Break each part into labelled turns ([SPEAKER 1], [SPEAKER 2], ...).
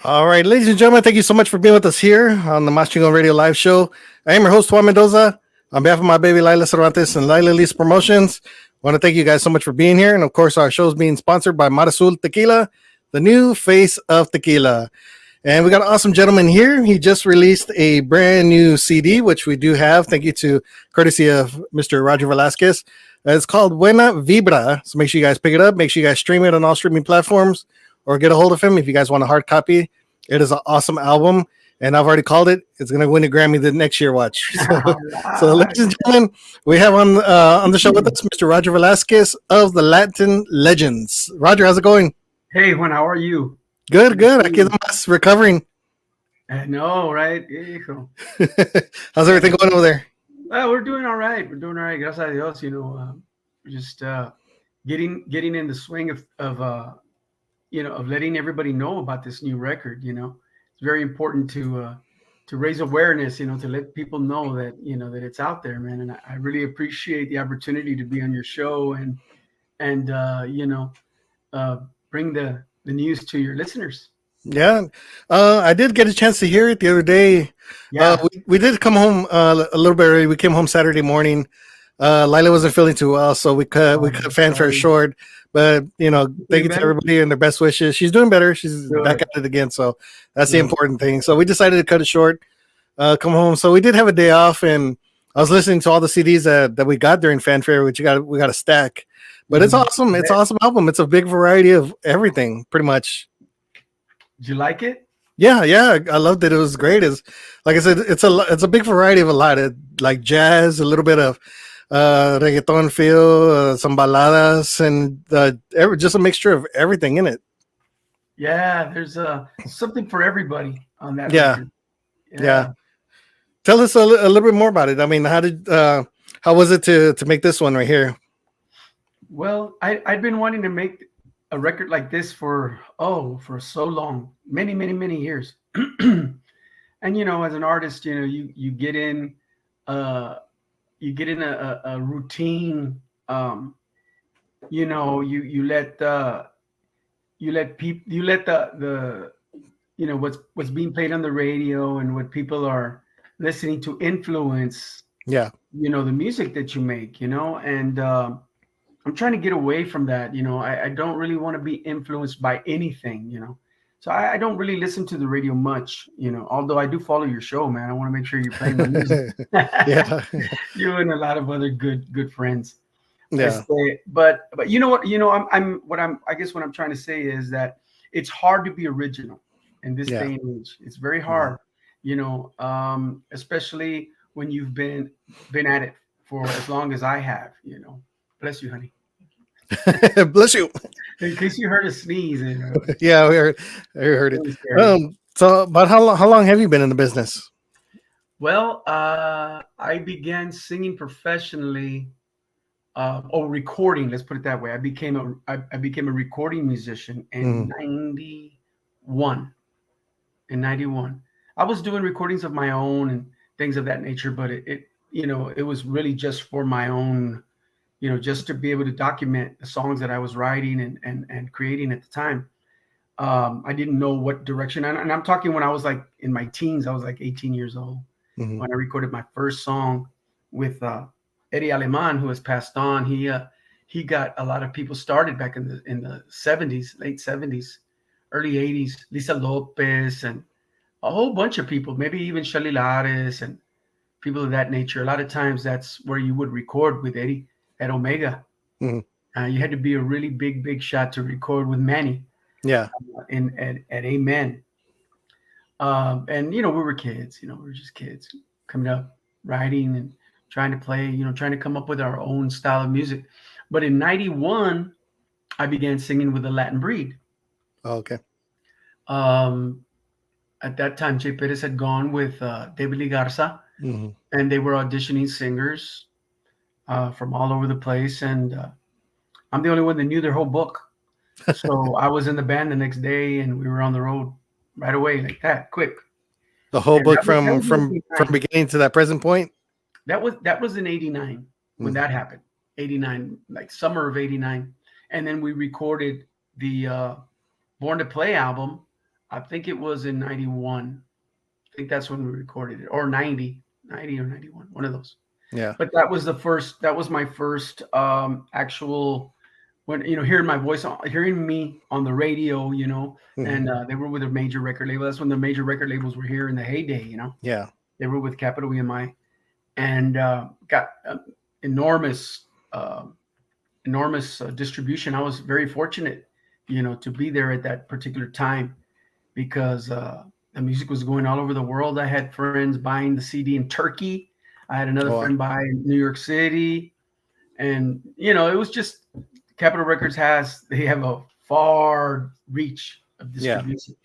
[SPEAKER 1] All right, ladies and gentlemen, thank you so much for being with us here on the Mas Chingon Radio Live Show. I am your host, Juan Mendoza. On behalf of my baby Lila Cervantes and Lila Lisa Promotions, I want to thank you guys so much for being here. And of course, our show is being sponsored by Marasul Tequila, the new face of tequila. And we got an awesome gentleman here. He just released a brand new CD, which we do have. Thank you to courtesy of Mr. Roger Velasquez. It's called Buena Vibra. So make sure you guys pick it up. Make sure you guys stream it on all streaming platforms or get a hold of him if you guys want a hard copy. It is an awesome album. And I've already called it. It's going to win a Grammy the next year. Watch. So, ladies and gentlemen, we have on the show with us Mr. Roger Velasquez of the Latin Legends. Roger, how's it going?
[SPEAKER 2] Hey, Juan, how are you?
[SPEAKER 1] Good, good. Aquí estamos recovering.
[SPEAKER 2] I know, right? Hijo.
[SPEAKER 1] How's everything going over there?
[SPEAKER 2] Well, we're doing all right. We're doing all right. Gracias a Dios. We're just getting in the swing of letting everybody know about this new record. It's very important to raise awareness. To let people know that that it's out there, man. And I really appreciate the opportunity to be on your show and bring the news to your listeners.
[SPEAKER 1] Yeah, I did get a chance to hear it the other day.
[SPEAKER 2] Yeah,
[SPEAKER 1] we did come home a little bit early. We came home Saturday morning. Lila wasn't feeling too well, so we cut fanfare short. But thank you to everybody and their best wishes. She's doing better. She's back at it again, so that's the important thing. So we decided to cut it short, come home. So we did have a day off, and I was listening to all the CDs that we got during fanfare, which we got a stack. But it's awesome. It's an awesome album. It's a big variety of everything, pretty much.
[SPEAKER 2] Did you like it?
[SPEAKER 1] Yeah, I loved it. It was great. It's like I said, it's a big variety of a lot of like jazz, a little bit of reggaeton feel, some baladas, and just a mixture of everything in it.
[SPEAKER 2] Yeah, there's something for everybody on that.
[SPEAKER 1] Yeah. Tell us a little bit more about it. I mean, how was it to make this one right here?
[SPEAKER 2] Well, I've been wanting to make a record like this for so long, many years. And as an artist, you get in a routine. You let the what's being played on the radio and what people are listening to influence the music that you make, and I'm trying to get away from that. I don't really want to be influenced by anything, so I don't really listen to the radio much, although I do follow your show, man. I want to make sure you're playing my music.
[SPEAKER 1] Yeah.
[SPEAKER 2] You and a lot of other good friends.
[SPEAKER 1] Yeah.
[SPEAKER 2] But you know what, I guess what I'm trying to say is that it's hard to be original in this day and age. It's very hard, especially when you've been at it for as long as I have, Bless you, honey.
[SPEAKER 1] Bless you.
[SPEAKER 2] In case you heard a sneeze.
[SPEAKER 1] Yeah, I heard it. So about how long have you been in the business?
[SPEAKER 2] Well, I began singing professionally, recording. Let's put it that way. I became a recording musician in 91. In 91, I was doing recordings of my own and things of that nature, but it was really just for my own, just to be able to document the songs that I was writing and creating at the time. I didn't know what direction, and I'm talking when I was like in my teens. I was like 18 years old when I recorded my first song with Eddie Aleman, who has passed on. He got a lot of people started back in the 70s, late 70s, early 80s. Lisa Lopez and a whole bunch of people, maybe even Shelly Lares and people of that nature. A lot of times that's where you would record with Eddie at Omega. You had to be a really big shot to record with Manny.
[SPEAKER 1] Yeah.
[SPEAKER 2] At Amen. And we were kids, we were just kids coming up, writing and trying to play, trying to come up with our own style of music. But in 91, I began singing with the Latin Breed.
[SPEAKER 1] Oh, okay.
[SPEAKER 2] At that time, Jay Perez had gone with David Lee Garza, and they were auditioning singers from all over the place. And I'm the only one that knew their whole book. So I was in the band the next day, and we were on the road right away, like that, quick.
[SPEAKER 1] The whole book from beginning to that present point.
[SPEAKER 2] That was in 89 when that happened. 89, like summer of 89, and then we recorded the Born to Play album I think it was in 91. I think that's when we recorded it, or 90 or 91, one of those.
[SPEAKER 1] Yeah.
[SPEAKER 2] But that was my first actual, when, hearing my voice, hearing me on the radio, and they were with a major record label. That's when the major record labels were here in the heyday,
[SPEAKER 1] Yeah.
[SPEAKER 2] They were with Capital EMI, and got enormous, enormous distribution. I was very fortunate, to be there at that particular time, because the music was going all over the world. I had friends buying the CD in Turkey. I had another
[SPEAKER 1] Oh,
[SPEAKER 2] friend buy in New York City, and it was just, Capitol Records they have a far reach of
[SPEAKER 1] yeah.
[SPEAKER 2] distribution.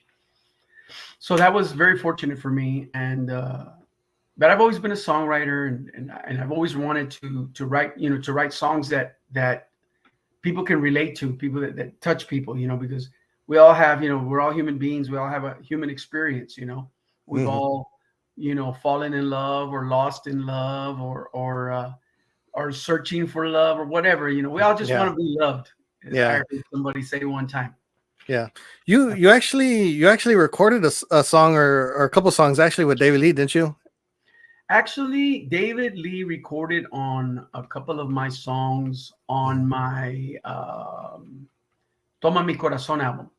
[SPEAKER 2] So that was very fortunate for me, and but I've always been a songwriter, and I've always wanted to write, to write songs that people can relate to, people that touch people, because we all have, we're all human beings. We all have a human experience, we've all, fallen in love, or lost in love, or searching for love, or whatever, we all just want to be loved. As I
[SPEAKER 1] Yeah.
[SPEAKER 2] heard somebody say one time.
[SPEAKER 1] Yeah. You actually recorded a song or a couple songs actually with David Lee, didn't you?
[SPEAKER 2] Actually, David Lee recorded on a couple of my songs on my Toma Mi Corazón album.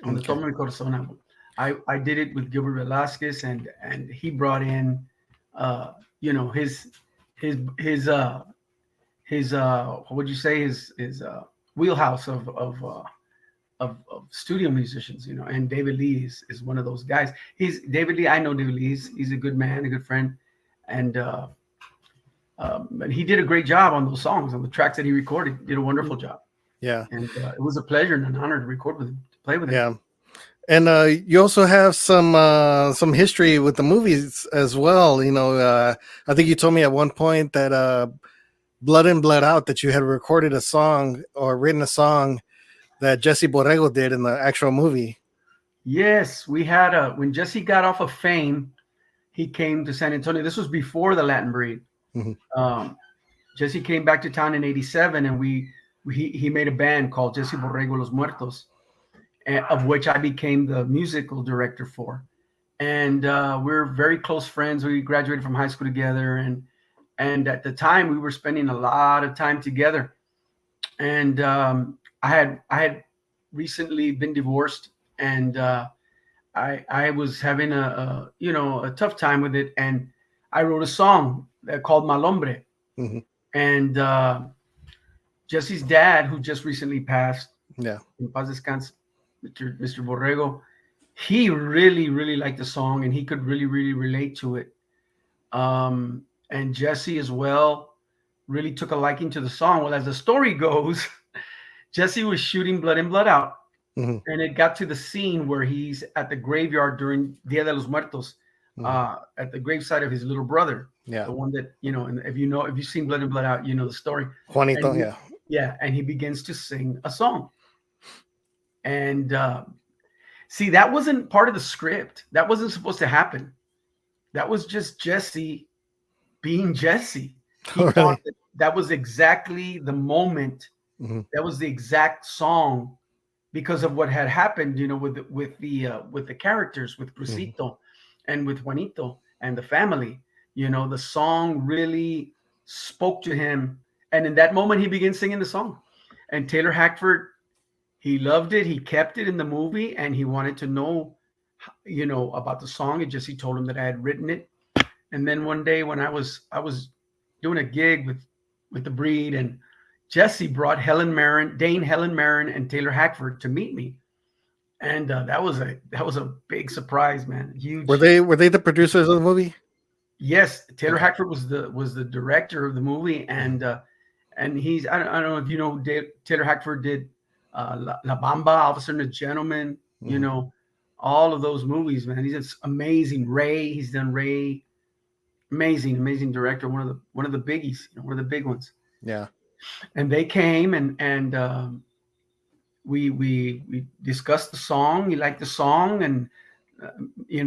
[SPEAKER 2] On the
[SPEAKER 1] Okay.
[SPEAKER 2] Toma Mi Corazón album, I did it with Gilbert Velasquez, and he brought in, his what would you say, his wheelhouse of studio musicians, and David Lee is one of those guys. David Lee. I know David Lee. He's a good man, a good friend, and he did a great job on those songs, on the tracks that he recorded. Did a wonderful job.
[SPEAKER 1] Yeah.
[SPEAKER 2] And it was a pleasure and an honor to record with him, to play with him.
[SPEAKER 1] Yeah. And you also have some history with the movies as well. I think you told me at one point that Blood In, Blood Out, that you had recorded a song or written a song that Jesse Borrego did in the actual movie.
[SPEAKER 2] Yes, we had when Jesse got off of Fame, he came to San Antonio. This was before the Latin Breed. Jesse came back to town in '87, and he made a band called Jesse Borrego Los Muertos, of which I became the musical director for. And we're very close friends. We graduated from high school together, and at the time we were spending a lot of time together. And I had recently been divorced, and I was having a tough time with it, and I wrote a song called Mal Hombre. And Jesse's dad, who just recently passed, in paz descanse, Mr. Borrego, he really, really liked the song, and he could really, really relate to it. And Jesse as well really took a liking to the song. Well, as the story goes, Jesse was shooting Blood In, Blood Out, and it got to the scene where he's at the graveyard during Dia de los Muertos, at the gravesite of his little brother.
[SPEAKER 1] Yeah.
[SPEAKER 2] The one that, and if you've seen Blood In, Blood Out, you know the story.
[SPEAKER 1] Juanito,
[SPEAKER 2] and and he begins to sing a song. And see, that wasn't part of the script. That wasn't supposed to happen. That was just Jesse being Jesse. He thought that was exactly the moment. That was the exact song, because of what had happened, with the characters, with Crucito and with Juanito and the family. The song really spoke to him, and in that moment, he began singing the song. And Taylor Hackford, he loved it. He kept it in the movie, and he wanted to know, about the song. And Jesse told him that I had written it. And then one day, when I was doing a gig with the Breed, and Jesse brought Dane Helen Mirren, and Taylor Hackford to meet me, and that was a big surprise, man. Huge.
[SPEAKER 1] Were they the producers of the movie?
[SPEAKER 2] Yes, Taylor Hackford was the director of the movie, and he's, I don't know if you know, Taylor Hackford did La Bamba, Officer and a Gentleman, all of those movies, man. He's just amazing. Ray, he's done Ray. Amazing director, one of the biggies, one of the big ones.
[SPEAKER 1] Yeah.
[SPEAKER 2] And they came, and we discussed the song. He liked the song, and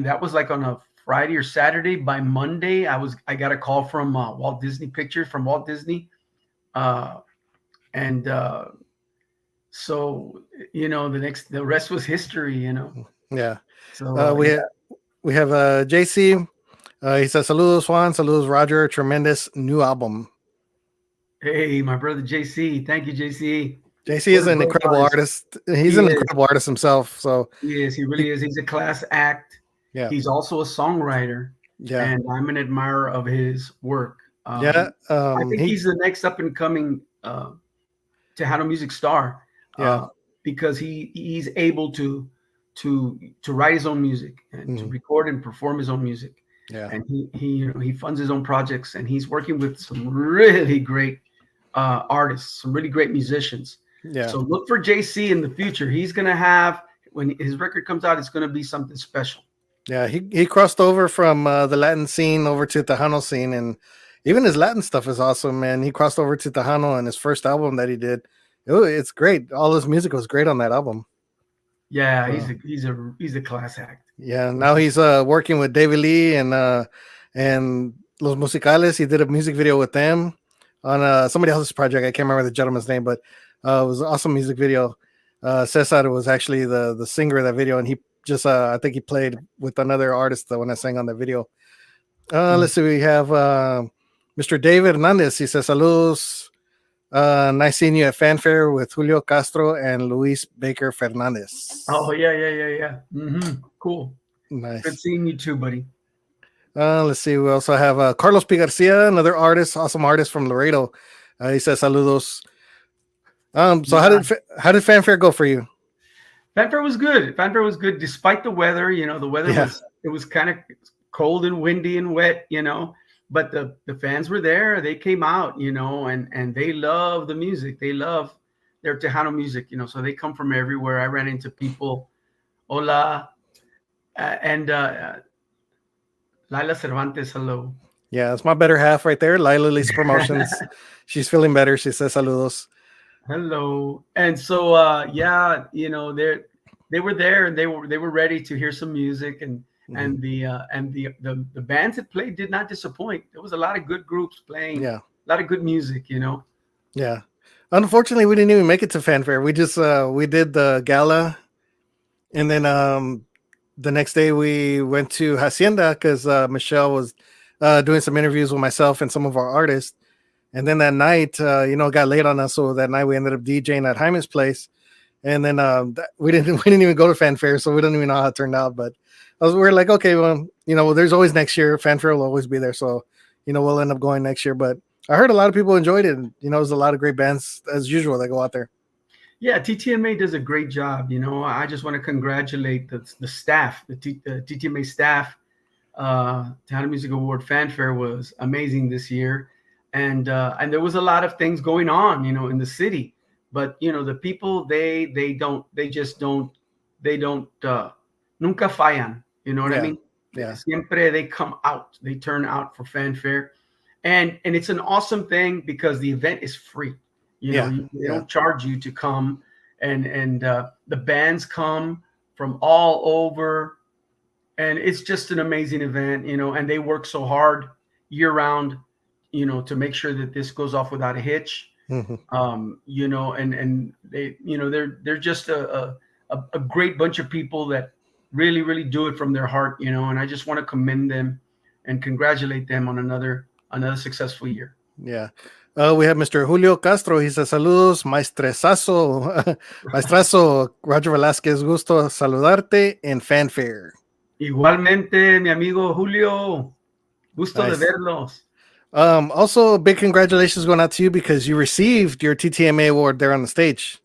[SPEAKER 2] that was like on a Friday or Saturday. By Monday, I got a call from Walt Disney Pictures, from Walt Disney, and so the rest was history.
[SPEAKER 1] Yeah.
[SPEAKER 2] So
[SPEAKER 1] We we have JC. He says, "Saludos Juan, saludos Roger. Tremendous new album."
[SPEAKER 2] hey, my brother JC, thank you, JC.
[SPEAKER 1] JC
[SPEAKER 2] What
[SPEAKER 1] is
[SPEAKER 2] a
[SPEAKER 1] an
[SPEAKER 2] great
[SPEAKER 1] incredible
[SPEAKER 2] artist.
[SPEAKER 1] artist. He's
[SPEAKER 2] He
[SPEAKER 1] an
[SPEAKER 2] is.
[SPEAKER 1] incredible artist himself. So
[SPEAKER 2] He is. He really is. He's a class act.
[SPEAKER 1] yeah,
[SPEAKER 2] He's also a songwriter,
[SPEAKER 1] yeah,
[SPEAKER 2] and I'm an admirer of his work.
[SPEAKER 1] yeah.
[SPEAKER 2] I think he's the next up and coming Tejano music star
[SPEAKER 1] Yeah,
[SPEAKER 2] because he's able to write his own music and to record and perform his own music.
[SPEAKER 1] yeah,
[SPEAKER 2] And he funds his own projects, and he's working with some really great artists, some really great musicians.
[SPEAKER 1] yeah.
[SPEAKER 2] So look for JC in the future. He's gonna have, when his record comes out, it's gonna be something special.
[SPEAKER 1] Yeah, he crossed over from the Latin scene over to Tejano scene, and even his Latin stuff is awesome, man. He crossed over to Tejano, and his first album that he did, it's great. All his music was great on that album.
[SPEAKER 2] Yeah,
[SPEAKER 1] So,
[SPEAKER 2] he's a class act.
[SPEAKER 1] yeah, now he's working with David Lee and Los Musicales. He did a music video with them on somebody else's project. I can't remember the gentleman's name, but it was an awesome music video. Cesar was actually the singer of that video, and he just I think he played with another artist, the one that sang on the video. Let's see, we have Mr. David Hernandez. He says, "Saludos. Nice seeing you at Fanfare with Julio Castro and Luis Baker Fernandez."
[SPEAKER 2] Oh yeah. Cool.
[SPEAKER 1] Nice.
[SPEAKER 2] Good seeing you too, buddy.
[SPEAKER 1] Let's see. We also have Carlos P. Garcia, another artist, awesome artist from Laredo. He says, "Saludos." So how did Fanfare go for you?
[SPEAKER 2] Fanfare was good. Fanfare was good despite the weather. The weather was kind of cold and windy and wet. But the fans were there. They came out. And they love the music. They love their Tejano music. So they come from everywhere. I ran into people. Hola, and Laila Cervantes. Hello.
[SPEAKER 1] Yeah, it's my better half right there. Lila Lee's Promotions. She's feeling better. She says, "Saludos."
[SPEAKER 2] Hello. And so they were there, and they were ready to hear some music, and the bands that played did not disappoint. There was a lot of good groups playing, a lot of good music.
[SPEAKER 1] Yeah. Unfortunately, we didn't even make it to Fanfare. We just we did the gala, and then the next day we went to Hacienda because Michelle was doing some interviews with myself and some of our artists. And then that night, it got late on us. So that night we ended up DJing at Jaime's place. And then we didn't even go to Fanfare, so we don't even know how it turned out. But we're like, okay, well, there's always next year. Fanfare will always be there, so we'll end up going next year. But I heard a lot of people enjoyed it, and there's a lot of great bands as usual that go out there.
[SPEAKER 2] Yeah, TTMA does a great job. I just want to congratulate the staff, the TTMA staff. Tejano Music Award Fanfare was amazing this year, and there was a lot of things going on, in the city. But the people, they just don't nunca fallan. You know what I mean?
[SPEAKER 1] Yeah.
[SPEAKER 2] Siempre they come out. They turn out for Fanfare, and it's an awesome thing because the event is free. They don't charge you to come, and the bands come from all over, and it's just an amazing event. And they work so hard year round, to make sure that this goes off without a hitch. And they, they're just a great bunch of people that really, really do it from their heart, and I just want to commend them and congratulate them on another successful year.
[SPEAKER 1] Yeah. We have Mr. Julio Castro. He says, "Saludos, maestresazo, maestrazo Roger Velasquez. Gusto saludarte en Fanfare."
[SPEAKER 2] Igualmente, mi amigo Julio. Gusto de verlos.
[SPEAKER 1] Also, big congratulations going out to you because you received your TTMA award there on the stage.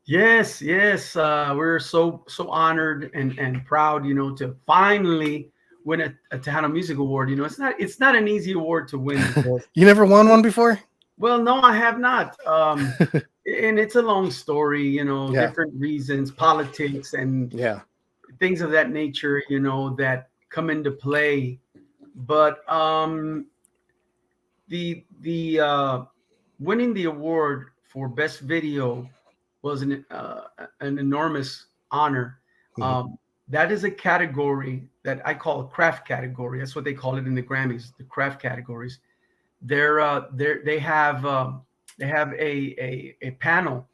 [SPEAKER 2] Yes. We're so honored and proud, to finally win a Tejano Music Award. It's not an easy award to win.
[SPEAKER 1] You never won one before?
[SPEAKER 2] Well, no, I have not. And it's a long story, different reasons, politics, and things of that nature, that come into play. But the winning the award for best video was an enormous honor. That is a category that I call a craft category. That's what they call it in the Grammys, the craft categories. They have a panel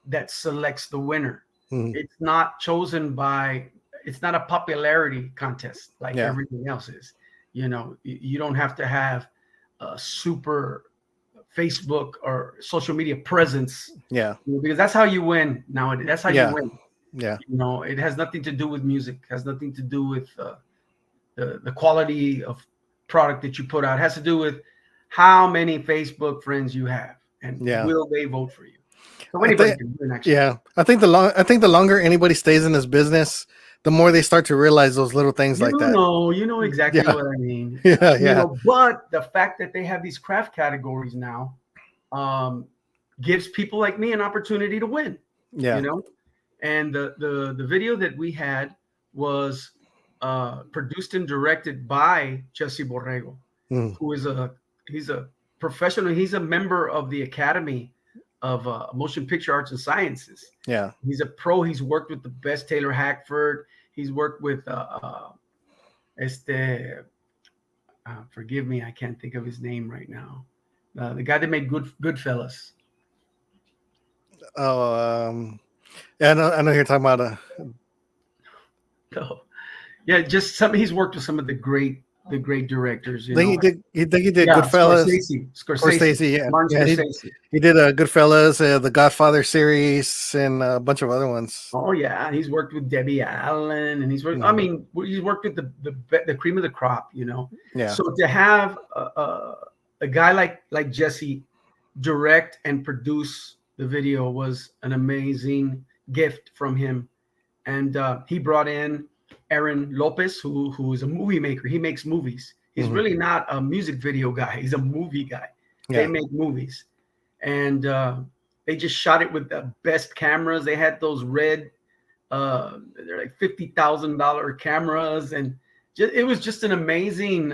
[SPEAKER 2] that selects the winner. It's not chosen by it's not a popularity contest like
[SPEAKER 1] Yeah.
[SPEAKER 2] everything else is. You know, you don't have to have a super Facebook or social media presence,
[SPEAKER 1] Yeah.
[SPEAKER 2] because that's how you win nowadays. That's how you
[SPEAKER 1] Yeah.
[SPEAKER 2] win.
[SPEAKER 1] Yeah.
[SPEAKER 2] You know, it has nothing to do with music. It has nothing to do with the quality of product that you put out. It has to do with how many Facebook friends you have, and
[SPEAKER 1] Yeah.
[SPEAKER 2] will they vote for you? So
[SPEAKER 1] I
[SPEAKER 2] anybody
[SPEAKER 1] think,
[SPEAKER 2] can win, actually.
[SPEAKER 1] yeah, I think the longer anybody stays in this business, the more they start to realize those little things like that.
[SPEAKER 2] You know exactly
[SPEAKER 1] Yeah.
[SPEAKER 2] what I mean.
[SPEAKER 1] Yeah.
[SPEAKER 2] You
[SPEAKER 1] Yeah.
[SPEAKER 2] know, but the fact that they have these craft categories now um, gives people like me an opportunity to win. You
[SPEAKER 1] Yeah.
[SPEAKER 2] know, and the video that we had was produced and directed by Jesse Borrego,
[SPEAKER 1] Mm.
[SPEAKER 2] who is he's a professional. He's a member of the Academy of Motion Picture Arts and Sciences.
[SPEAKER 1] Yeah.
[SPEAKER 2] He's a pro. He's worked with the best Taylor Hackford. He's worked with forgive me, I can't think of his name right now. The guy that made Goodfellas.
[SPEAKER 1] Oh, yeah, I know who you're talking about.
[SPEAKER 2] So, yeah, just some. He's worked with some of the great directors. You
[SPEAKER 1] Think
[SPEAKER 2] know,
[SPEAKER 1] he did. He think he did
[SPEAKER 2] yeah,
[SPEAKER 1] Goodfellas or
[SPEAKER 2] Scorsese,
[SPEAKER 1] Stacy. Yeah,
[SPEAKER 2] Martin
[SPEAKER 1] yeah.
[SPEAKER 2] Scorsese.
[SPEAKER 1] He did Goodfellas, the Godfather series, and a bunch of other ones.
[SPEAKER 2] Oh yeah, he's worked with Debbie Allen, and he's worked. I mean, he's worked with the cream of the crop. You know,
[SPEAKER 1] Yeah.
[SPEAKER 2] so to have a guy like Jesse direct and produce the video was an amazing gift from him. And he brought in Aaron Lopez, who is a movie maker. He makes movies. He's really not a music video guy. He's a movie guy.
[SPEAKER 1] Yeah.
[SPEAKER 2] They make movies. And they just shot it with the best cameras. They had those red, they're like $50,000 cameras. And it was just an amazing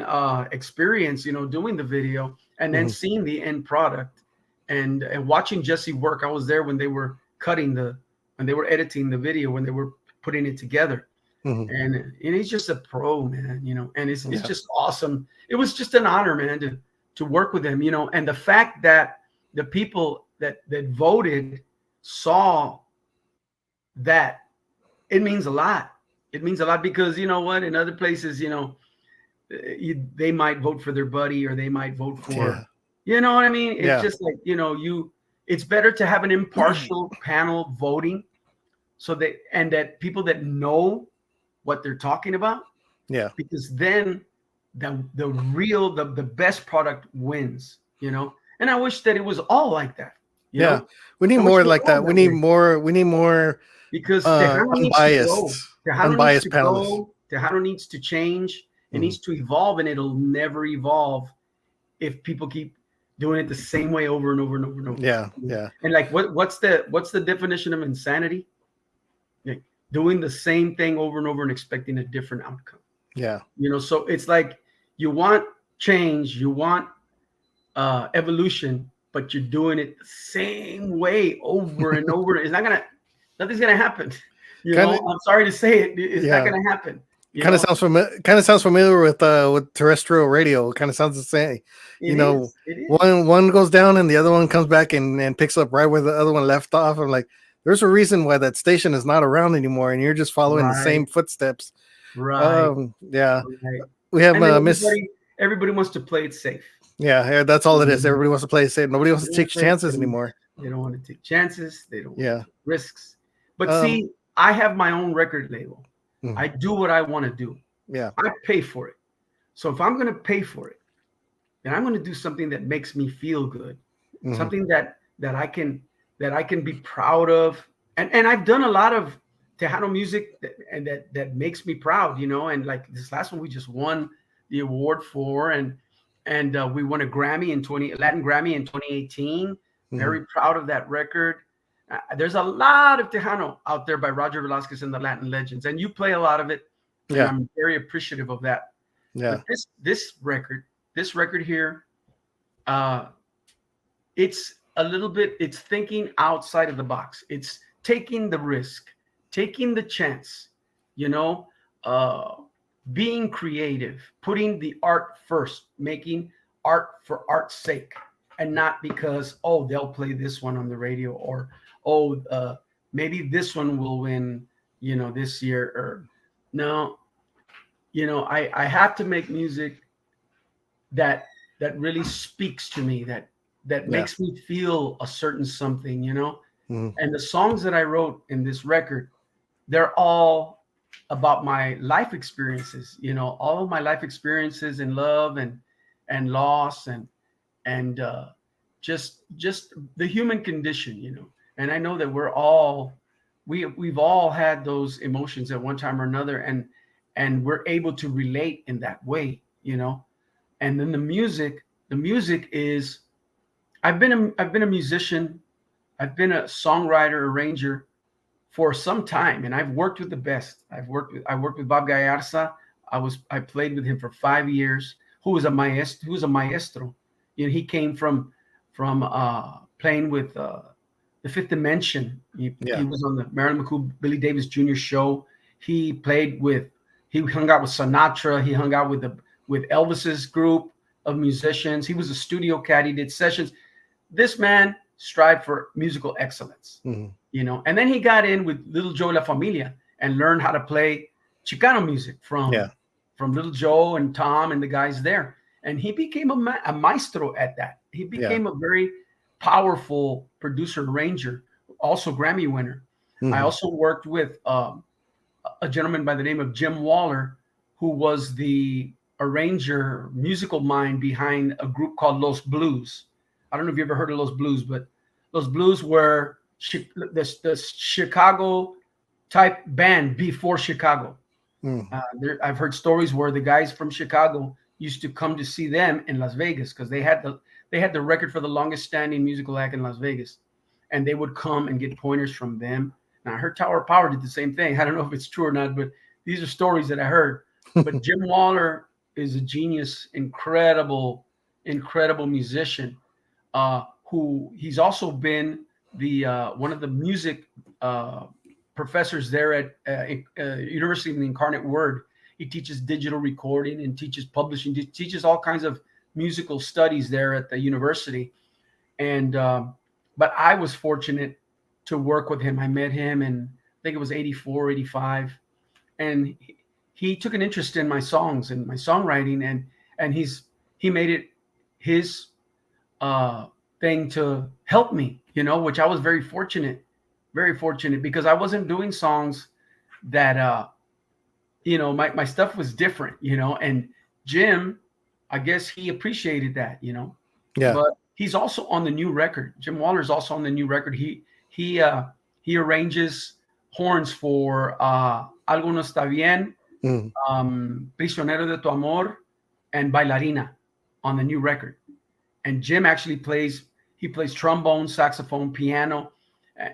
[SPEAKER 2] experience, you know, doing the video and then seeing the end product and watching Jesse work. I was there when they were when they were editing the video, when they were putting it together. And he's just a pro, man, you know, and it's just awesome. It was just an honor, man, to work with him, you know, and the fact that the people that voted saw that, it means a lot. It means a lot because, you know what, in other places, you know, they might vote for their buddy or they might vote for, you know what I mean? It's just like, you know, it's better to have an impartial panel voting so that people that know what they're talking about.
[SPEAKER 1] Yeah.
[SPEAKER 2] Because then the best product wins, you know? And I wish that it was all like that. You know?
[SPEAKER 1] We need more like that. We need more
[SPEAKER 2] because
[SPEAKER 1] unbiased panelists.
[SPEAKER 2] Tejano needs to change. It needs to evolve, and it'll never evolve if people keep doing it the same way over and over and over and over.
[SPEAKER 1] Yeah, yeah.
[SPEAKER 2] And like, what's the definition of insanity? Like, doing the same thing over and over and expecting a different outcome.
[SPEAKER 1] Yeah.
[SPEAKER 2] You know, so it's like you want change, you want evolution, but you're doing it the same way over and over. Nothing's gonna happen. You know, I'm sorry to say it. It's not gonna happen.
[SPEAKER 1] Kind of sounds familiar with terrestrial radio. It kind of sounds the same. One goes down and the other one comes back and picks up right where the other one left off. I'm like, there's a reason why that station is not around anymore, and you're just following the same footsteps.
[SPEAKER 2] Right.
[SPEAKER 1] Yeah.
[SPEAKER 2] Right.
[SPEAKER 1] We have
[SPEAKER 2] everybody wants to play it safe.
[SPEAKER 1] Yeah, that's all it is. Everybody wants to play it safe. Nobody wants to take chances anymore.
[SPEAKER 2] They don't want to take chances. They don't want to take risks. But see, I have my own record label. I do what I want to do.
[SPEAKER 1] Yeah.
[SPEAKER 2] I pay for it. So if I'm going to pay for it, then I'm going to do something that makes me feel good. Something that I can be proud of. And I've done a lot of Tejano music that makes me proud, you know, and like this last one we just won the award for, and we won a Latin Grammy in 2018. Very proud of that record. There's a lot of Tejano out there by Roger Velasquez and the Latin Legends, and you play a lot of it. Yeah, I'm very appreciative of that.
[SPEAKER 1] Yeah,
[SPEAKER 2] but this record here, it's a little bit. It's thinking outside of the box. It's taking the risk, taking the chance. You know, being creative, putting the art first, making art for art's sake, and not because they'll play this one on the radio, or maybe this one will win, you know, this year, or No, I have to make music that really speaks to me, that
[SPEAKER 1] Yeah.
[SPEAKER 2] makes me feel a certain something,
[SPEAKER 1] Mm.
[SPEAKER 2] And the songs that I wrote in this record, they're all about my life experiences, all of my life experiences in love and loss and just the human condition, And I know that we've all had those emotions at one time or another, and we're able to relate in that way. And then the music is, I've been a musician, I've been a songwriter, arranger for some time, and I've worked with the best. I worked with Bob Gallarza. I played with him for 5 years. Who was a maestro. He came from playing with the Fifth Dimension. He
[SPEAKER 1] Yeah.
[SPEAKER 2] was on the Marilyn McCool, Billy Davis Jr. show. He played with. He hung out with Sinatra. He hung out with Elvis's group of musicians. He was a studio cat. He did sessions. This man strived for musical excellence,
[SPEAKER 1] Mm.
[SPEAKER 2] And then he got in with Little Joe La Familia and learned how to play Chicano music
[SPEAKER 1] Yeah.
[SPEAKER 2] from Little Joe and Tom and the guys there. And he became a maestro at that. He
[SPEAKER 1] Yeah.
[SPEAKER 2] became a very powerful producer arranger, also Grammy winner. I
[SPEAKER 1] Mhm.
[SPEAKER 2] also worked with a gentleman by the name of Jim Waller, who was the arranger, musical mind behind a group called Los Blues. I don't know if you ever heard of Los Blues, but Los Blues were the Chicago type band before Chicago.
[SPEAKER 1] Mm.
[SPEAKER 2] I've heard stories where the guys from Chicago used to come to see them in Las Vegas because they had the record for the longest standing musical act in Las Vegas, and they would come and get pointers from them. Now I heard Tower of Power did the same thing. I don't know if it's true or not, but these are stories that I heard. But Jim Waller is a genius, incredible musician. Who he's also been the one of the music uh, professors there at University of the Incarnate Word. He teaches digital recording and teaches publishing, teaches all kinds of musical studies there at the university. And but I was fortunate to work with him. I met him in, I think it was 84, 85, and he took an interest in my songs and my songwriting, and he made it his uh, thing to help me, which I was very fortunate because I wasn't doing songs that, my stuff was different, and Jim, I guess he appreciated that.
[SPEAKER 1] Yeah.
[SPEAKER 2] But he's also on the new record. Jim Waller's also on the new record. He arranges horns for Algo No Está Bien,
[SPEAKER 1] Mm.
[SPEAKER 2] Prisionero de Tu Amor, and Bailarina on the new record. And Jim actually plays trombone, saxophone, piano,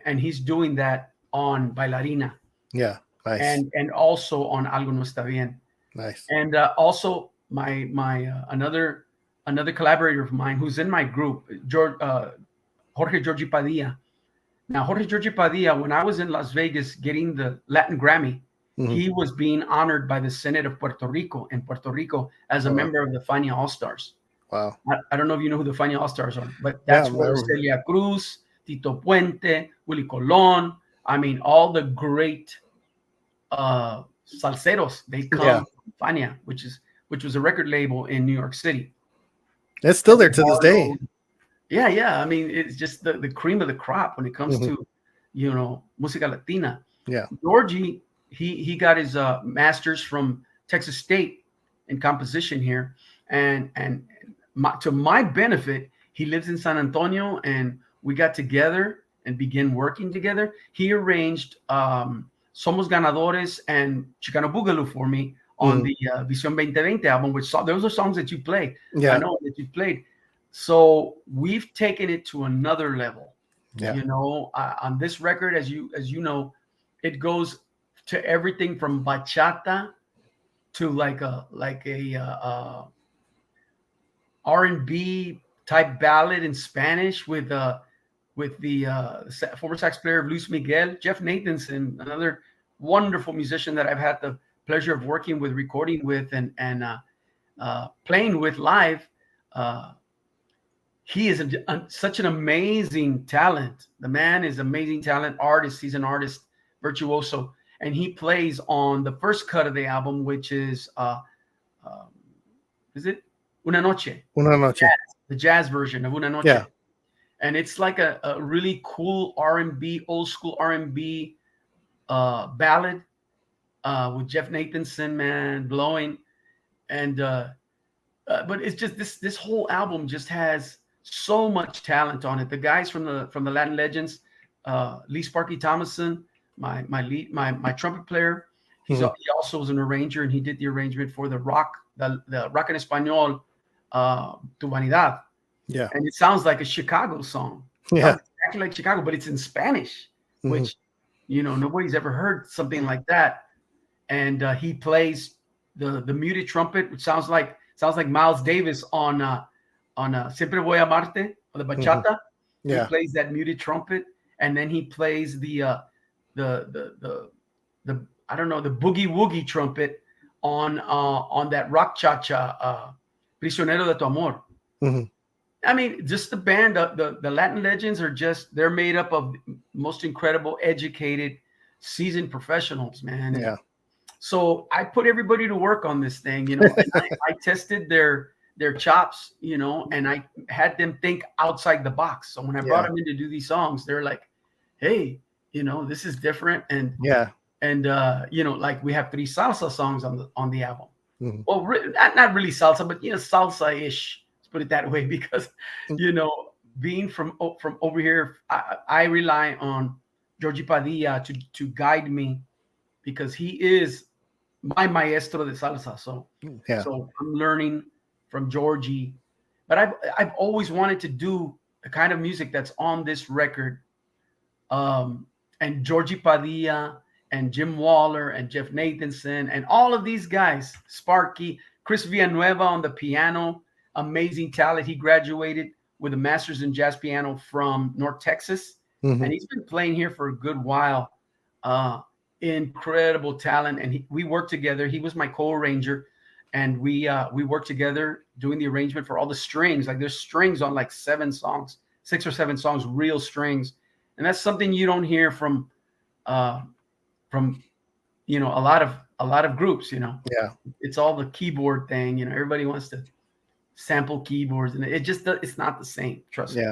[SPEAKER 2] and he's doing that on Bailarina
[SPEAKER 1] Yeah. Nice.
[SPEAKER 2] and also on Algo No Está Bien.
[SPEAKER 1] Nice.
[SPEAKER 2] And also my another collaborator of mine who's in my group, Jorge Georgie Padilla. Now, Jorge Georgie Padilla, when I was in Las Vegas getting the Latin Grammy,
[SPEAKER 1] Mhm.
[SPEAKER 2] he was being honored by the Senate of Puerto Rico as a
[SPEAKER 1] Oh,
[SPEAKER 2] member of the Fania All Stars.
[SPEAKER 1] wow.
[SPEAKER 2] I don't know if you know who the Fania All Stars are, but
[SPEAKER 1] Yeah.
[SPEAKER 2] that's where Celia Cruz, Tito Puente, Willie Colon, I mean, all the great salseros, they
[SPEAKER 1] Yeah.
[SPEAKER 2] come from Fania, which was a record label in New York City.
[SPEAKER 1] It's still there to this day.
[SPEAKER 2] Barlow. Yeah. I mean, it's just the cream of the crop when it comes
[SPEAKER 1] Mhm.
[SPEAKER 2] to, música latina.
[SPEAKER 1] Yeah.
[SPEAKER 2] Georgie, he got his master's from Texas State in composition here, and to my benefit, he lives in San Antonio, and we got together and began working together. He arranged Somos Ganadores and Chicano Boogaloo for me on
[SPEAKER 1] Mhm.
[SPEAKER 2] the Vision 2020 album, which those are songs that you play. I
[SPEAKER 1] Yeah.
[SPEAKER 2] know that you played. So we've taken it to another level.
[SPEAKER 1] Yeah.
[SPEAKER 2] On this record, as you know, it goes to everything from bachata to like a R&B type ballad in Spanish with the former sax player of Luis Miguel, Jeff Nathanson, another wonderful musician that I've had the pleasure of working with, recording with, and playing with live. Uh, he is such an amazing talent. The man is amazing talent, artist. He's an artist, virtuoso. and he plays on the first cut of the album, which is it Una Noche?
[SPEAKER 1] Una Noche.
[SPEAKER 2] The jazz version of Una Noche.
[SPEAKER 1] Yeah.
[SPEAKER 2] And it's like a really cool R&B, old school R&B ballad with Jeff Nathanson, man, blowing. And but it's just this whole album just has so much talent on it. The guys from the Latin Legends, Lee Sparky Thomason, my trumpet player, he also was an arranger, and he did the arrangement for the rock en español, Tu Vanidad.
[SPEAKER 1] Yeah.
[SPEAKER 2] And it sounds like a Chicago song.
[SPEAKER 1] Yeah.
[SPEAKER 2] It's actually like Chicago, but it's in Spanish, which, nobody's ever heard something like that. And he plays the muted trumpet, which sounds like Miles Davis on Siempre Voy a Amarte, or the bachata.
[SPEAKER 1] Yeah.
[SPEAKER 2] He plays that muted trumpet, and then he plays the I don't know, the boogie woogie trumpet on that rock cha-cha, Prisionero de tu Amor. I mean, just the band, the Latin Legends they're made up of most incredible, educated, seasoned professionals, man. And
[SPEAKER 1] yeah.
[SPEAKER 2] So I put everybody to work on this thing, and I tested their chops, and I had them think outside the box. So when I brought them in to do these songs, they're like, hey, this is different. And like we have 3 salsa songs on the album. Well, not really salsa, but salsa-ish. Let's put it that way, because being from over here, I rely on Georgie Padilla to guide me, because he is my maestro de salsa. So I'm learning from Georgie, but I've always wanted to do the kind of music that's on this record. And Georgie Padilla and Jim Waller and Jeff Nathanson and all of these guys, Sparky, Chris Villanueva on the piano, amazing talent. He graduated with a master's in jazz piano from North Texas, and he's been playing here for a good while. Incredible talent, and we worked together. He was my co-arranger, and we worked together doing the arrangement for all the strings. Like, there's strings on like 7 songs, 6 or 7 songs, real strings, and that's something you don't hear from a lot of groups. It's all the keyboard thing. Everybody wants to sample keyboards, and it's not the same. Trust me.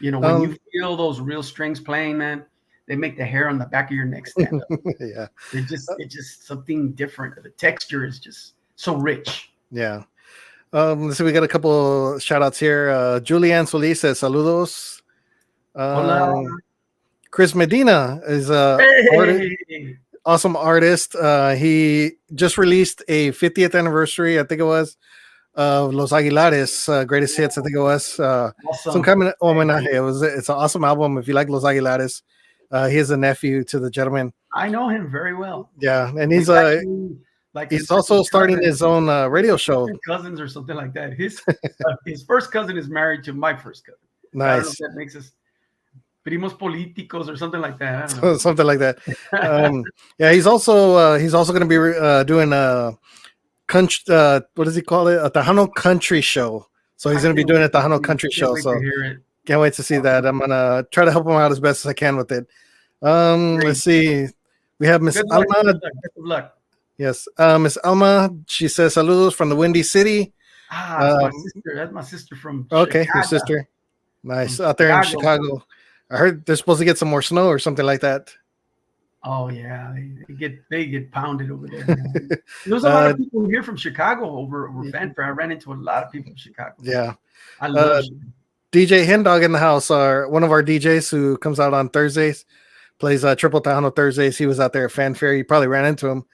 [SPEAKER 2] When you feel those real strings playing, man, they make the hair on the back of your neck stand up.
[SPEAKER 1] Yeah.
[SPEAKER 2] It's just something different. The texture is just so rich.
[SPEAKER 1] Yeah. Let's see, we got a couple shout outs here. Julianne Solis says saludos.
[SPEAKER 2] Hola.
[SPEAKER 1] Chris Medina is awesome artist. He just released a 50th anniversary, I think it was, of Los Aguilares, greatest hits, I think it was.
[SPEAKER 2] Awesome.
[SPEAKER 1] Some kind of homenaje. It's an awesome album if you like Los Aguilares. He is a nephew to the gentleman.
[SPEAKER 2] I know him very well.
[SPEAKER 1] Yeah, and he's he's also starting his own radio show.
[SPEAKER 2] Cousins or something like that. His first cousin is married to my first cousin.
[SPEAKER 1] Nice.
[SPEAKER 2] I don't know if that makes us primos políticos or something like that. I don't know.
[SPEAKER 1] Something like that. Yeah, he's also going to be doing a country. What does he call it? A Tejano country show. So he's going to be doing a Tejano country show. So can't wait to see that. I'm gonna try to help him out as best as I can with it. Let's see. We have Miss Alma.
[SPEAKER 2] Good luck.
[SPEAKER 1] Yes, Miss Alma. She says saludos from the Windy City.
[SPEAKER 2] That's my sister. That's my sister from
[SPEAKER 1] okay,
[SPEAKER 2] Chicago.
[SPEAKER 1] your sister. Nice. Out there in Chicago. I heard they're supposed to get some more snow or something like that.
[SPEAKER 2] Oh yeah, they get pounded over there. There's a lot of people here from Chicago over Fanfare. I ran into a lot of people from Chicago.
[SPEAKER 1] Yeah,
[SPEAKER 2] I love
[SPEAKER 1] DJ Hendog in the house. One of our DJs who comes out on Thursdays, plays Triple Tejano Thursdays. He was out there at Fanfare. You probably ran into him.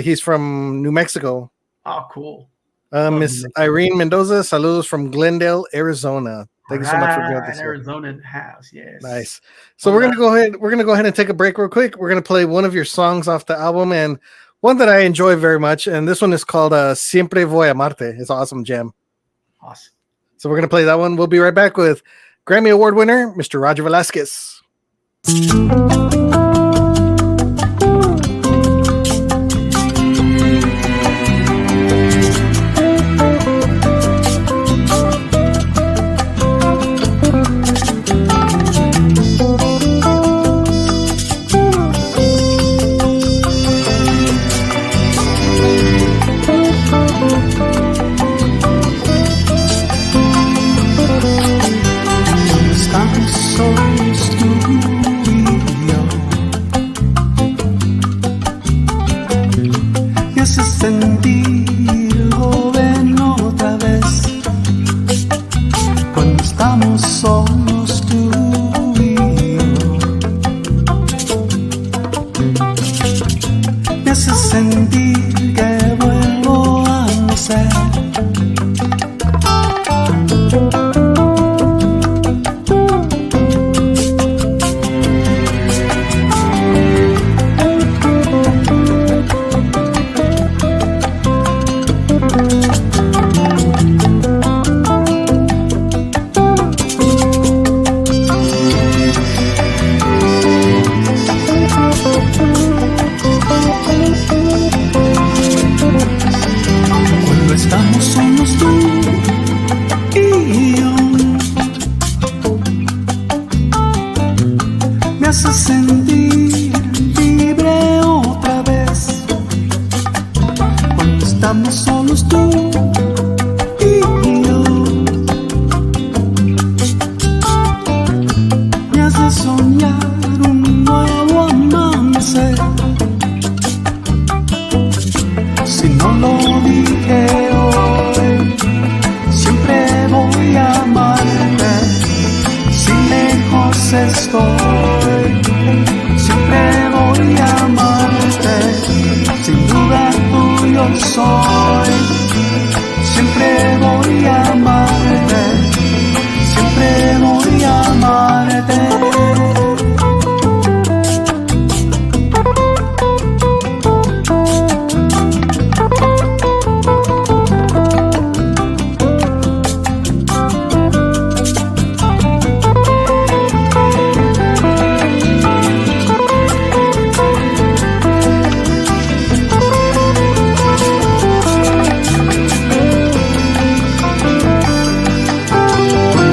[SPEAKER 1] He's from New Mexico.
[SPEAKER 2] Oh, cool.
[SPEAKER 1] Miss Irene Mendoza, saludos from Glendale, Arizona. Thank you so much for being with us.
[SPEAKER 2] Arizona house, yes.
[SPEAKER 1] Nice. So we're gonna go ahead. We're gonna go ahead and take a break real quick. We're gonna play one of your songs off the album, and one that I enjoy very much. And this one is called "Siempre Voy a Amarte." It's an awesome jam.
[SPEAKER 2] Awesome.
[SPEAKER 1] So we're gonna play that one. We'll be right back with Grammy Award winner Mr. Roger Velasquez.
[SPEAKER 3] somos tú y yo. Me haces sentir libre otra vez cuando estamos solos tú y yo. Me haces soñar un nuevo amanecer. Si no lo dije hoy, siempre voy a amarte. Si lejos estoy, siempre voy a amarte. Sin duda tuyo soy, siempre voy a amarte. Siempre voy a amarte.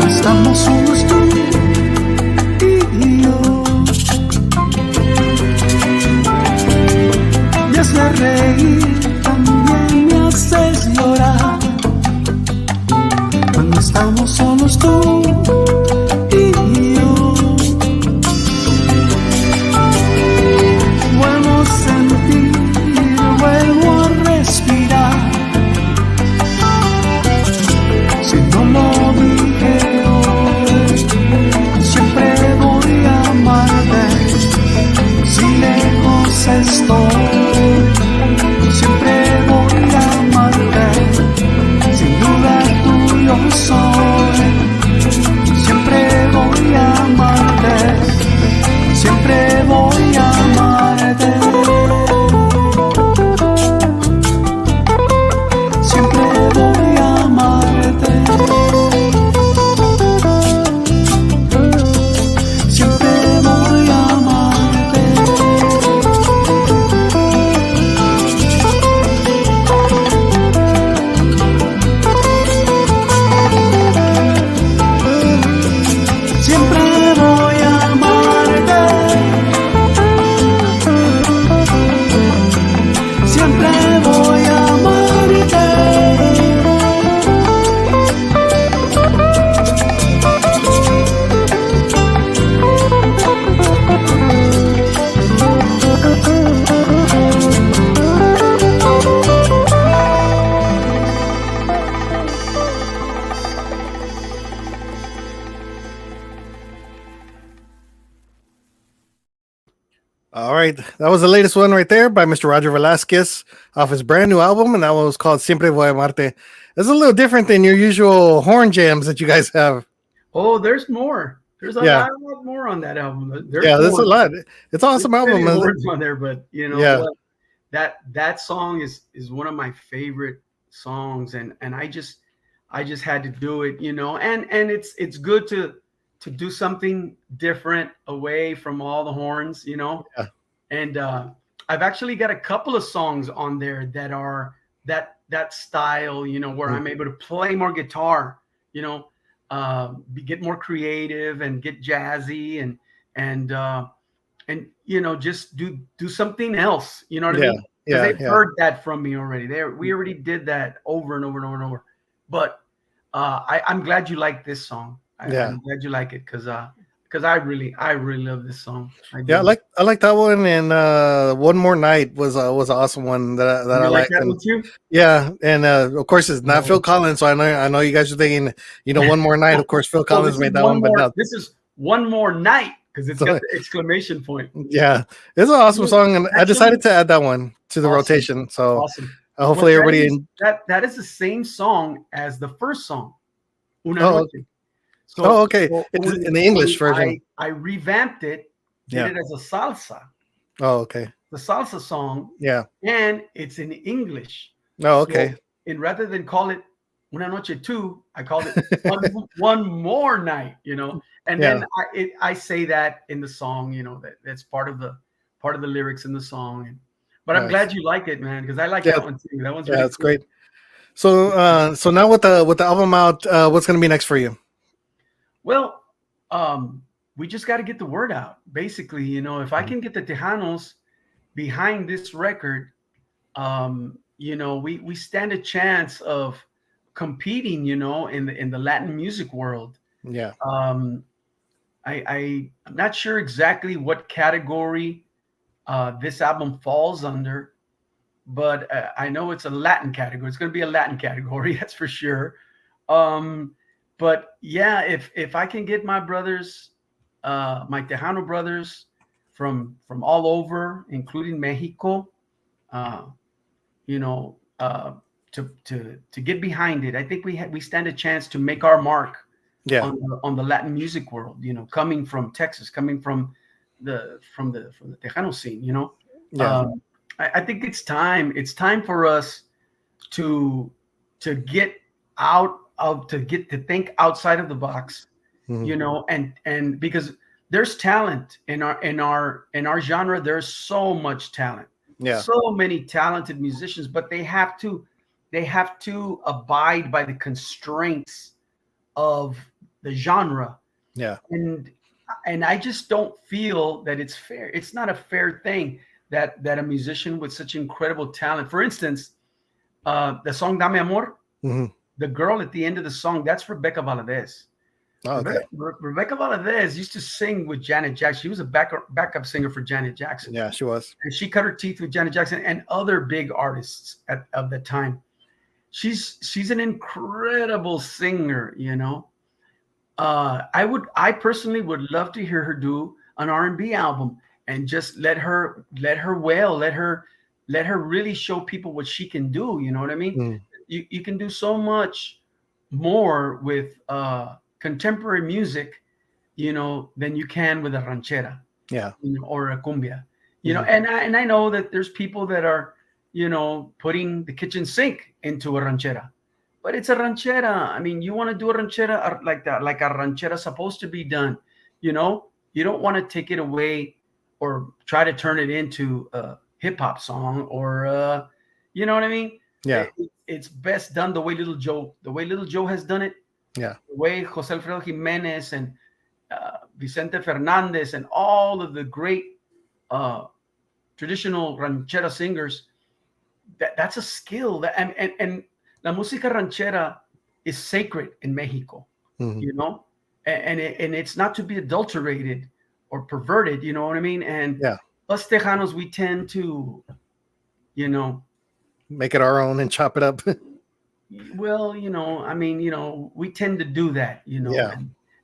[SPEAKER 3] Estamos solos tú y yo. Me haces reír, también me haces llorar. Cuando estamos solos tú y yo. Vuelvo a sentir, vuelvo a respirar. Si no lo dije hoy, siempre voy a amarte. Si lejos estoy, siempre voy a amarte. Sin duda tuyo soy, siempre voy a amarte. Siempre voy a amarte. Siempre voy a amarte. Siempre voy a amarte. Siempre voy a amarte. Siempre voy a amarte.
[SPEAKER 1] All right, that was the latest one right there by Mr. Roger Velasquez off his brand new album, and that one was called Siempre Voy a Amarte. It's a little different than your usual horn jams that you guys have.
[SPEAKER 2] Oh, there's more. There's a
[SPEAKER 1] Yeah.
[SPEAKER 2] lot more on that album.
[SPEAKER 1] Yeah, there's a
[SPEAKER 2] more.
[SPEAKER 1] lot. It's an awesome
[SPEAKER 2] There's
[SPEAKER 1] album.
[SPEAKER 2] many horns on there, but you know
[SPEAKER 1] Yeah.
[SPEAKER 2] what? That song is one of my favorite songs, and I just had to do it, you know. And it's good to do something different away from all the horns, you know.
[SPEAKER 1] Yeah.
[SPEAKER 2] And I've actually got a couple of songs on there that are that style, you know, where I'm able to play more guitar, you know, get more creative and get jazzy and you know, just do something else, you know what I mean? Because they've heard that from me already. We already did that over and over and over and over. But I'm glad you like this song. I'm glad you like it because I really love this song. I
[SPEAKER 1] like that one, and One More Night was an awesome one that I liked.
[SPEAKER 2] That one too?
[SPEAKER 1] Yeah, and of course it's not Phil Collins, so I know you guys are thinking, you know, One More Night. Of course, Phil Collins made that one, but no,
[SPEAKER 2] this is One More Night because it's got the exclamation point.
[SPEAKER 1] Yeah, it's an awesome song, and I decided to add that one to the rotation. So hopefully everybody.
[SPEAKER 2] That is the same song as the first song. Una Noche. So,
[SPEAKER 1] okay. It's in the English version.
[SPEAKER 2] I revamped it, did it as a salsa.
[SPEAKER 1] Oh, okay.
[SPEAKER 2] The salsa song.
[SPEAKER 1] Yeah.
[SPEAKER 2] And it's in English.
[SPEAKER 1] Oh, okay.
[SPEAKER 2] So, and rather than call it Una Noche 2, I called it one More Night, you know. And then I say that in the song, you know, that's part of the lyrics in the song. But I'm glad you like it, man, because I like that one too. That one's really
[SPEAKER 1] it's
[SPEAKER 2] cool.
[SPEAKER 1] great. So now with the album out, what's gonna be next for you?
[SPEAKER 2] Well, we just got to get the word out. Basically, if I can get the Tejanos behind this record, we stand a chance of competing, in the Latin music world.
[SPEAKER 1] Yeah.
[SPEAKER 2] I'm not sure exactly what category this album falls under, but I know it's a Latin category. It's going to be a Latin category, that's for sure. But yeah, if I can get my brothers, my Tejano brothers from all over, including Mexico, you know, uh, to get behind it, I think we stand a chance to make our mark
[SPEAKER 1] Yeah.
[SPEAKER 2] on the Latin music world. Coming from Texas, coming from the Tejano scene.
[SPEAKER 1] Yeah.
[SPEAKER 2] I think it's time. It's time for us to get to think outside of the box.
[SPEAKER 1] Mhm.
[SPEAKER 2] And because there's talent in our genre. There's so much talent,
[SPEAKER 1] Yeah.
[SPEAKER 2] so many talented musicians, but they have to abide by the constraints of the genre.
[SPEAKER 1] Yeah.
[SPEAKER 2] And I just don't feel that it's fair. It's not a fair thing that a musician with such incredible talent, for instance, the song Dame Amor,
[SPEAKER 1] Mhm.
[SPEAKER 2] the girl at the end of the song, that's Rebecca Valadez.
[SPEAKER 1] Oh, okay.
[SPEAKER 2] Rebecca Valadez used to sing with Janet Jackson. She was a backup singer for Janet Jackson.
[SPEAKER 1] Yeah, she was.
[SPEAKER 2] And she cut her teeth with Janet Jackson and other big artists of the time. She's an incredible singer. I personally would love to hear her do an R&B album and just let her wail, let her really show people what she can do. You know what I mean?
[SPEAKER 1] Mm.
[SPEAKER 2] You can do so much more with contemporary music, than you can with a ranchera,
[SPEAKER 1] Yeah.
[SPEAKER 2] or a cumbia,
[SPEAKER 1] Mhm.
[SPEAKER 2] and I know that there's people that are, putting the kitchen sink into a ranchera, but it's a ranchera. I mean, you want to do a ranchera like that, like a ranchera supposed to be done. You don't want to take it away or try to turn it into a hip hop song or, you know what I mean?
[SPEAKER 1] Yeah.
[SPEAKER 2] It's best done the way Little Joe has done it,
[SPEAKER 1] Yeah.
[SPEAKER 2] the way Jose Alfredo Jimenez and Vicente Fernandez and all of the great traditional ranchera singers. That's a skill. And la música ranchera is sacred in Mexico,
[SPEAKER 1] Mhm.
[SPEAKER 2] and it's not to be adulterated or perverted. You know what I mean? And
[SPEAKER 1] Yeah.
[SPEAKER 2] us Tejanos, we tend to,
[SPEAKER 1] Make it our own and chop it up.
[SPEAKER 2] well, I mean, we tend to do that,
[SPEAKER 1] Yeah.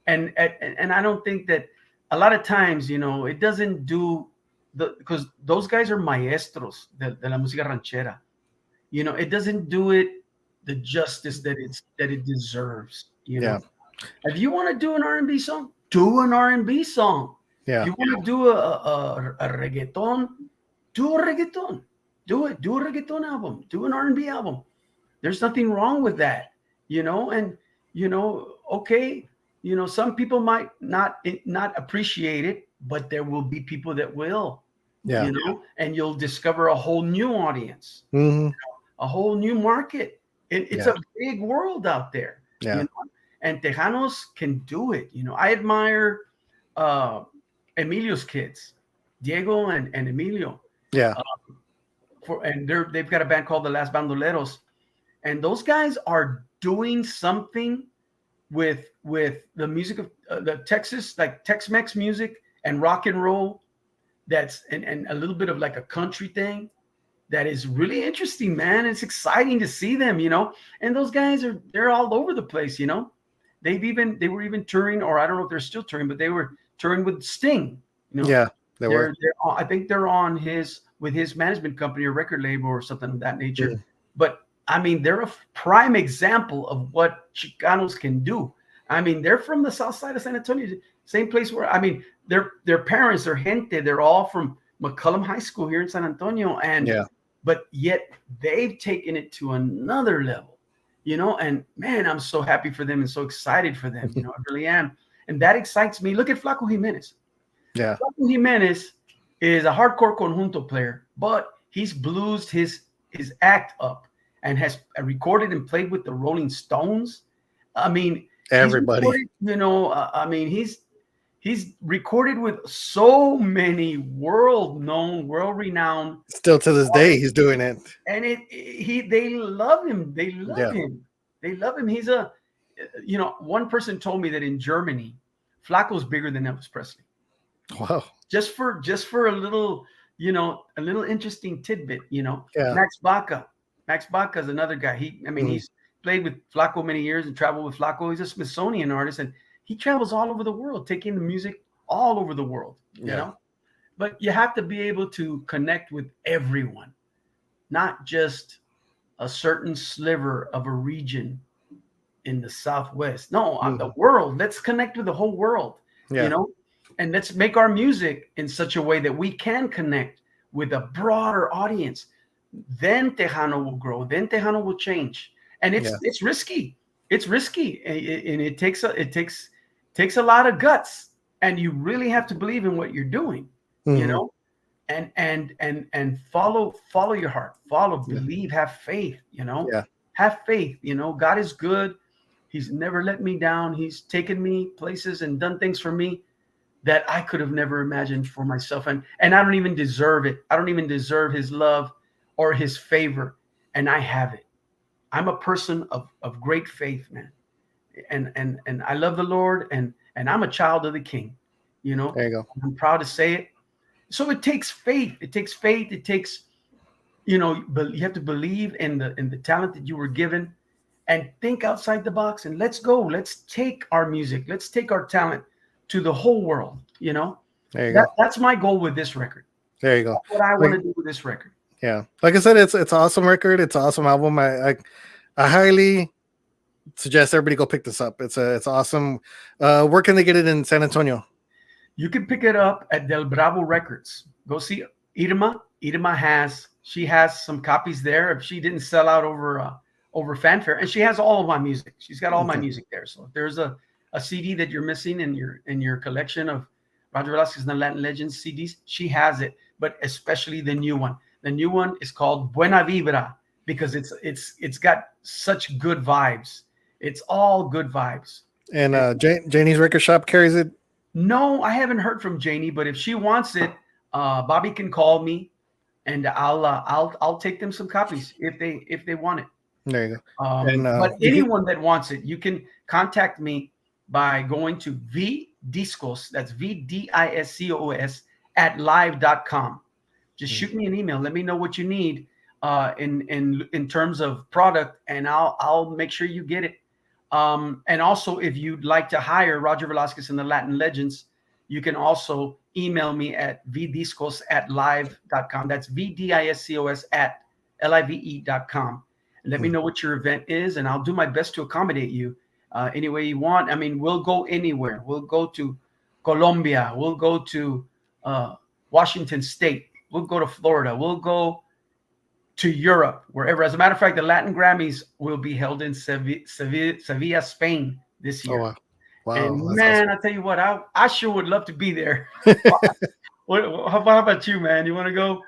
[SPEAKER 2] and I don't think that a lot of times, it doesn't do because those guys are maestros de la música ranchera. It doesn't do it the justice that it deserves.
[SPEAKER 1] Yeah.
[SPEAKER 2] If you want to do an R&B song, do an R&B song. If
[SPEAKER 1] Yeah.
[SPEAKER 2] you want to do a reggaeton, do a reggaeton. Do it. Do a reggaeton album. Do an R&B album. There's nothing wrong with that, and okay, some people might not appreciate it, but there will be people that will,
[SPEAKER 1] Yeah.
[SPEAKER 2] and you'll discover a whole new audience,
[SPEAKER 1] Mhm.
[SPEAKER 2] a whole new market. It's
[SPEAKER 1] Yeah.
[SPEAKER 2] a big world out there,
[SPEAKER 1] Yeah.
[SPEAKER 2] and Tejanos can do it. I admire Emilio's kids, Diego and Emilio,
[SPEAKER 1] Yeah.
[SPEAKER 2] and they've got a band called the Las Bandoleros. And those guys are doing something with the music of the Texas, like Tex-Mex music and rock and roll. That's and a little bit of like a country thing. That is really interesting, man. It's exciting to see them, And those guys they're all over the place, They were even touring, or I don't know if they're still touring, but they were touring with Sting.
[SPEAKER 1] Yeah. They were.
[SPEAKER 2] I think they're on with his management company or record label or something of that nature.
[SPEAKER 1] Mm.
[SPEAKER 2] But I mean, they're a prime example of what Chicanos can do. I mean, they're from the south side of San Antonio, same place where, I mean, their parents, their gente, they're all from McCullum High School here in San Antonio.
[SPEAKER 1] Yeah.
[SPEAKER 2] But yet they've taken it to another level, and man, I'm so happy for them and so excited for them. I really am. And that excites me. Look at Flaco Jimenez.
[SPEAKER 1] Yeah.
[SPEAKER 2] Flaco Jimenez is a hardcore conjunto player, but he's bluesed his act up. and has recorded and played with the Rolling Stones. I mean,
[SPEAKER 1] Everybody.
[SPEAKER 2] He's recorded with so many world-known, world-renowned
[SPEAKER 1] Still to this day,
[SPEAKER 2] artists,
[SPEAKER 1] he's doing it.
[SPEAKER 2] and they love him. They love
[SPEAKER 1] Yeah.
[SPEAKER 2] him. They love him. He's a, one person told me that in Germany, Flacco's bigger than Elvis Presley.
[SPEAKER 1] Wow.
[SPEAKER 2] Just for a little, a little interesting tidbit.
[SPEAKER 1] Yeah.
[SPEAKER 2] Max Baca is another guy. He's played with Flacco many years and traveled with Flacco. He's a Smithsonian artist, and he travels all over the world, taking the music all over the world, you know? But you have to be able to connect with everyone, not just a certain sliver of a region in the Southwest. No, the world. Let's connect with the whole world, and let's make our music in such a way that we can connect with a broader audience. Then Tejano will grow. Then Tejano will change. And it's risky. It's risky, and it takes a lot of guts, and you really have to believe in what you're doing, and follow your heart, believe, have faith, have faith. God is good. He's never let me down. He's taken me places and done things for me that I could have never imagined for myself, and I don't even deserve it. I don't even deserve his love or his favor, and I have it. I'm a person of great faith, man. And I love the Lord, and I'm a child of the King.
[SPEAKER 1] There you go.
[SPEAKER 2] I'm proud to say it. So it takes faith. It takes faith. It takes, but you have to believe in the talent that you were given, and think outside the box. And let's go. Let's take our music. Let's take our talent to the whole world. There
[SPEAKER 1] you go.
[SPEAKER 2] That's my goal with this record.
[SPEAKER 1] There you go.
[SPEAKER 2] That's what I want to do with this record.
[SPEAKER 1] Yeah, like I said, it's an awesome record. It's an awesome album. I highly suggest everybody go pick this up. It's awesome. Where can they get it in San Antonio?
[SPEAKER 2] You can pick it up at Del Bravo Records. Go see Irma. Irma has some copies there. If she didn't sell out over fanfare, and she has all of my music. She's got all my music there. So if there's a CD that you're missing in your collection of Roger Velasquez and the Latin Legends CDs, she has it. But especially the new one. The new one is called Buena Vibra, because it's got such good vibes. It's all good vibes.
[SPEAKER 1] And Janie's record shop carries it?
[SPEAKER 2] No, I haven't heard from Janie, but if she wants it, Bobby can call me, and I'll take them some copies if they want it.
[SPEAKER 1] There you go.
[SPEAKER 2] But anyone that wants it, you can contact me by going to VDiscos, that's VDISCOS @live.com. Just shoot me an email. Let me know what you need in terms of product, and I'll make sure you get it. And also, if you'd like to hire Roger Velasquez and the Latin Legends, you can also email me at vdiscos@live.com. That's VDISCOS @live.com. And let me know what your event is, and I'll do my best to accommodate you any way you want. I mean, we'll go anywhere. We'll go to Colombia. We'll go to Washington State. We'll go to Florida. We'll go to Europe, wherever. As a matter of fact, the Latin Grammys will be held in Sevilla, Spain this year.
[SPEAKER 1] Oh, wow.
[SPEAKER 2] And man, awesome. I'll tell you what, I sure would love to be there. How about you, man? You want to go?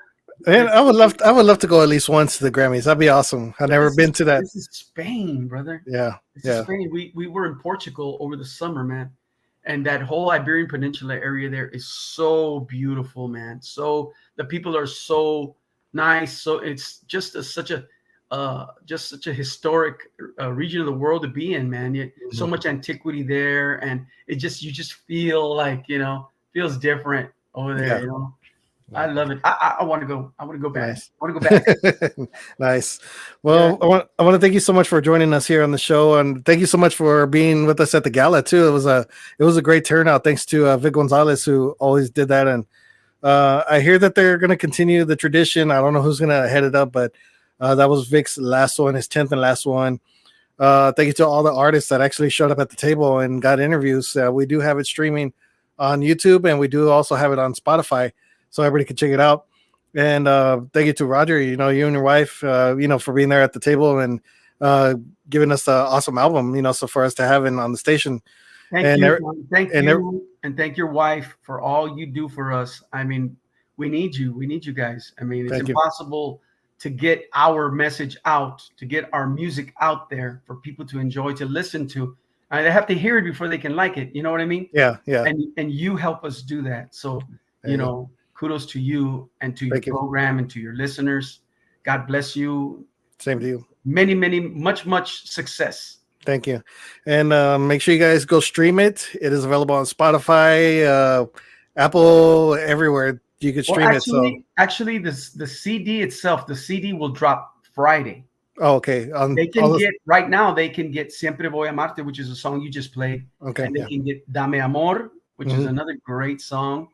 [SPEAKER 1] And I would love to go at least once to the Grammys. That'd be awesome. I've never been to that.
[SPEAKER 2] This is Spain, brother.
[SPEAKER 1] Yeah.
[SPEAKER 2] This is Spain. We were in Portugal over the summer, man. And that whole Iberian Peninsula area there is so beautiful, man. So the people are so nice. So it's just such a historic region of the world to be in, man. So much antiquity there, and you just feel like feels different over there.
[SPEAKER 1] Yeah.
[SPEAKER 2] I love it. I want to go. I want to go back.
[SPEAKER 1] Nice.
[SPEAKER 2] I want to go back.
[SPEAKER 1] Nice. Well, yeah. I want to thank you so much for joining us here on the show, and thank you so much for being with us at the gala too. It was a great turnout. Thanks to Vic Gonzalez, who always did that. And I hear that they're going to continue the tradition. I don't know who's going to head it up, but that was Vic's last one, his 10th and last one. Thank you to all the artists that actually showed up at the table and got interviews. We do have it streaming on YouTube, and we do also have it on Spotify, so everybody can check it out. And thank you to Roger, you and your wife, for being there at the table and giving us the awesome album, so for us to have on the station.
[SPEAKER 2] Thank you. And thank your wife for all you do for us. I mean, we need you. We need you guys. I mean, it's impossible to get our message out, to get our music out there for people to enjoy, to listen to. And they have to hear it before they can like it. You know what I mean?
[SPEAKER 1] Yeah, yeah.
[SPEAKER 2] And you help us do that. So,
[SPEAKER 1] There
[SPEAKER 2] you
[SPEAKER 1] you
[SPEAKER 2] know, kudos to you and to your
[SPEAKER 1] Thank you.
[SPEAKER 2] program and to your listeners. God bless you.
[SPEAKER 1] Same to you.
[SPEAKER 2] Much success.
[SPEAKER 1] Thank you. And make sure you guys go stream it. It is available on Spotify, Apple, everywhere you could stream it. So,
[SPEAKER 2] Actually, the CD itself, the CD will drop Friday.
[SPEAKER 1] oh, okay.
[SPEAKER 2] They can get right now. They can get "Siempre Voy a Amarte," which is a song you just played.
[SPEAKER 1] Okay.
[SPEAKER 2] And they can get "Dame Amor," which is another great song,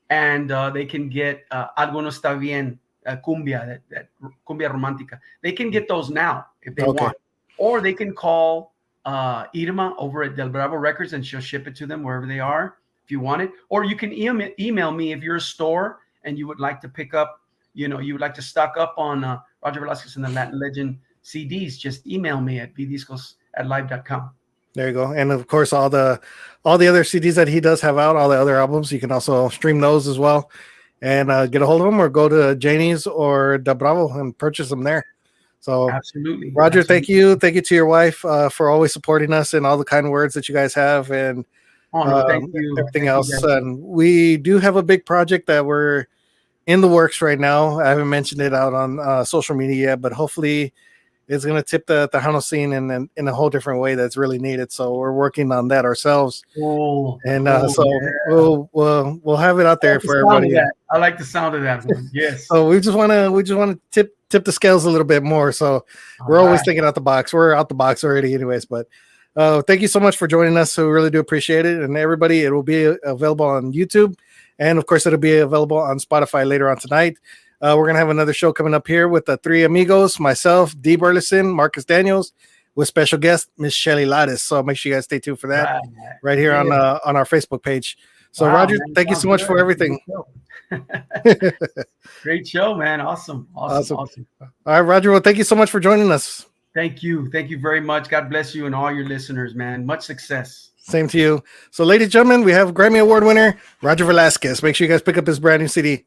[SPEAKER 2] and they can get "Algo No Está Bien," cumbia, that cumbia romántica. They can get those now if they want, or they can call Irma over at Del Bravo Records, and she'll ship it to them wherever they are if you want it. Or you can email me if you're a store and you would like to pick up, you would like to stock up on Roger Velasquez and the Latin Legend CDs. Just email me at vdiscos@live.com.
[SPEAKER 1] There you go. And of course, all the other CDs that he does have out, all the other albums, you can also stream those as well and get a hold of them, or go to Janie's or Del Bravo and purchase them there. So
[SPEAKER 2] absolutely,
[SPEAKER 1] Roger, thank you to your wife for always supporting us and all the kind words that you guys have, and
[SPEAKER 2] thank you.
[SPEAKER 1] Everything else. And we do have a big project that we're in the works right now. I haven't mentioned it out on social media yet, but hopefully it's going to tip the Tejano scene in a whole different way that's really needed. So we're working on that ourselves.
[SPEAKER 2] Cool.
[SPEAKER 1] We'll have it out there for everybody.
[SPEAKER 2] I like the sound of that one. Yes.
[SPEAKER 1] So we just want to tip the scales a little bit more. So we're always thinking out the box. We're out the box already anyways, but thank you so much for joining us. So we really do appreciate it. And everybody, it will be available on YouTube. And of course, it'll be available on Spotify later on tonight. We're going to have another show coming up here with the three amigos, myself, Dee Burleson, Marcus Daniels, with special guest, Miss Shelly Lattice. So make sure you guys stay tuned for that right here on our Facebook page. So Roger, thank you so much for everything.
[SPEAKER 2] Great show, man. Awesome.
[SPEAKER 1] All right, Roger. Well, thank you so much for joining us.
[SPEAKER 2] Thank you. Thank you very much. God bless you and all your listeners, man. Much success.
[SPEAKER 1] Same to you. So, ladies and gentlemen, we have Grammy Award winner Roger Velasquez. Make sure you guys pick up his brand new CD.